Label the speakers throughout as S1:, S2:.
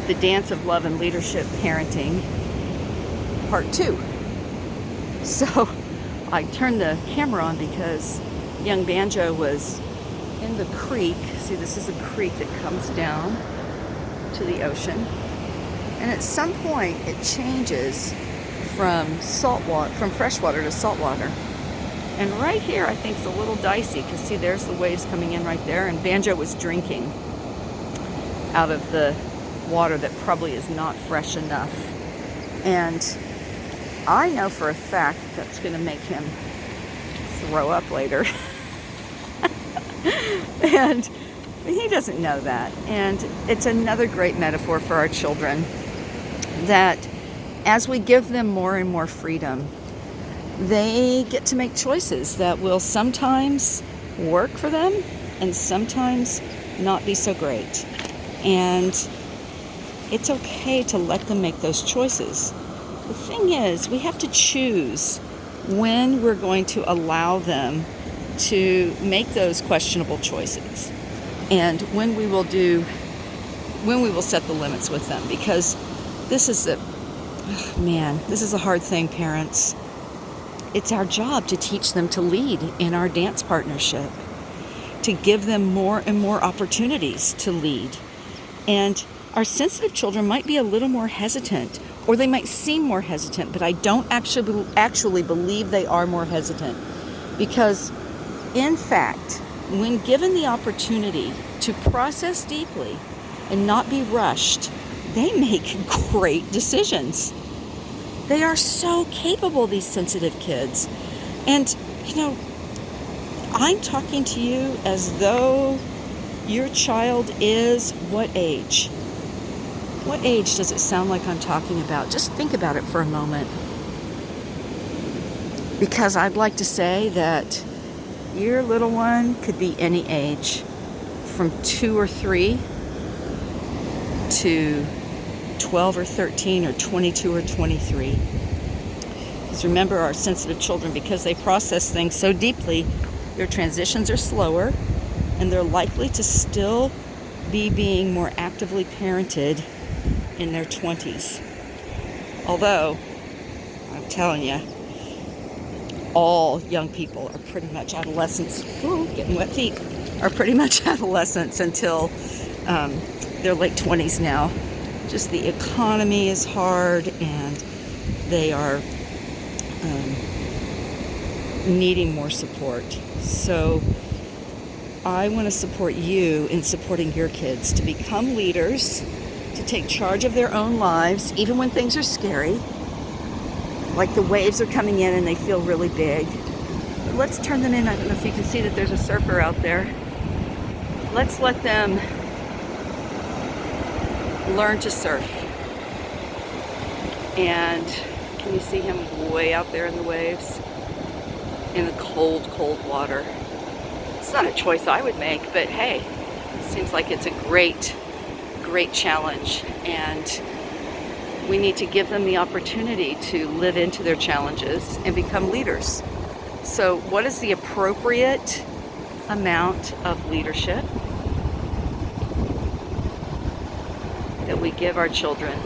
S1: the Dance of Love and Leadership Parenting, Part 2. So I turned the camera on because young Banjo was in the creek. See, this is a creek that comes down to the ocean. And at some point it changes from freshwater to saltwater. And right here I think it's a little dicey because see, there's the waves coming in right there, and Banjo was drinking out of the water that probably is not fresh enough. And I know for a fact that's going to make him throw up later. And he doesn't know that. And it's another great metaphor for our children that as we give them more and more freedom, they get to make choices that will sometimes work for them and sometimes not be so great. And it's okay to let them make those choices. The thing is, we have to choose when we're going to allow them to make those questionable choices and when we will set the limits with them, because this is a hard thing, parents. It's our job to teach them to lead in our dance partnership, to give them more and more opportunities to lead. And our sensitive children might be a little more hesitant, or they might seem more hesitant, but I don't actually believe they are more hesitant, because in fact, when given the opportunity to process deeply and not be rushed, they make great decisions. They are so capable, these sensitive kids. And, I'm talking to you as though your child is what age? What age does it sound like I'm talking about? Just think about it for a moment. Because I'd like to say that your little one could be any age, from 2 or 3 to 12 or 13 or 22 or 23. Because remember, our sensitive children, because they process things so deeply, their transitions are slower and they're likely to still be being more actively parented in their 20s. Although, I'm telling you, all young people are pretty much adolescents. Ooh, getting wet feet. Are pretty much adolescents until their late 20s now. Just the economy is hard and they are needing more support. So I want to support you in supporting your kids to become leaders, to take charge of their own lives, even when things are scary, like the waves are coming in and they feel really big. But let's turn them in. I don't know if you can see that there's a surfer out there. Let's let them learn to surf. And can you see him way out there in the waves? In the cold, cold water. It's not a choice I would make, but hey, seems like it's a great, great challenge. And we need to give them the opportunity to live into their challenges and become leaders. So what is the appropriate amount of leadership that we give our children?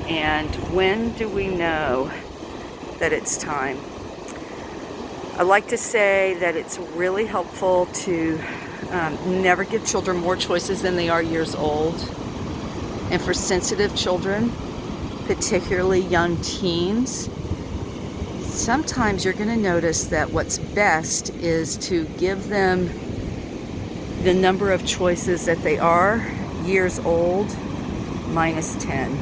S1: And when do we know that it's time? I like to say that it's really helpful to never give children more choices than they are years old. And for sensitive children, particularly young teens, sometimes you're going to notice that what's best is to give them the number of choices that they are years old minus 10.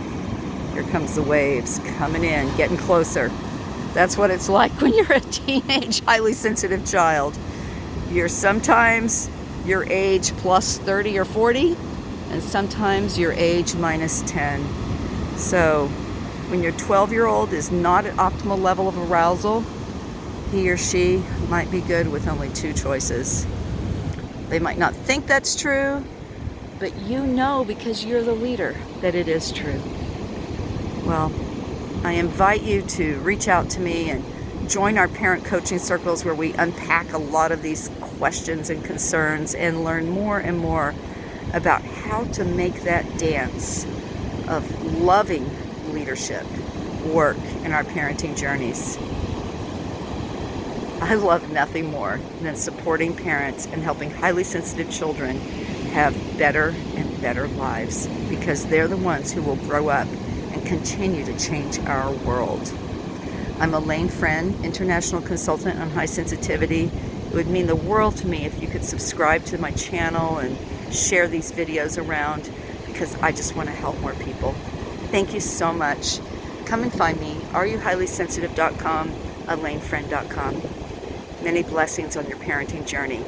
S1: Here comes the waves coming in, getting closer. That's what it's like when you're a teenage, highly sensitive child. You're sometimes your age plus 30 or 40, and sometimes your age minus 10. So when your 12-year-old is not at optimal level of arousal, he or she might be good with only 2 choices. They might not think that's true, but you know, because you're the leader, that it is true. Well, I invite you to reach out to me and join our parent coaching circles where we unpack a lot of these questions and concerns and learn more and more about how to make that dance of loving leadership work in our parenting journeys. I love nothing more than supporting parents and helping highly sensitive children have better and better lives, because they're the ones who will grow up and continue to change our world. I'm Alane Freund, international consultant on high sensitivity. It would mean the world to me if you could subscribe to my channel and share these videos around, because I just want to help more people. Thank you so much. Come and find me, areyouhighlysensitive.com, alanefriend.com. Many blessings on your parenting journey.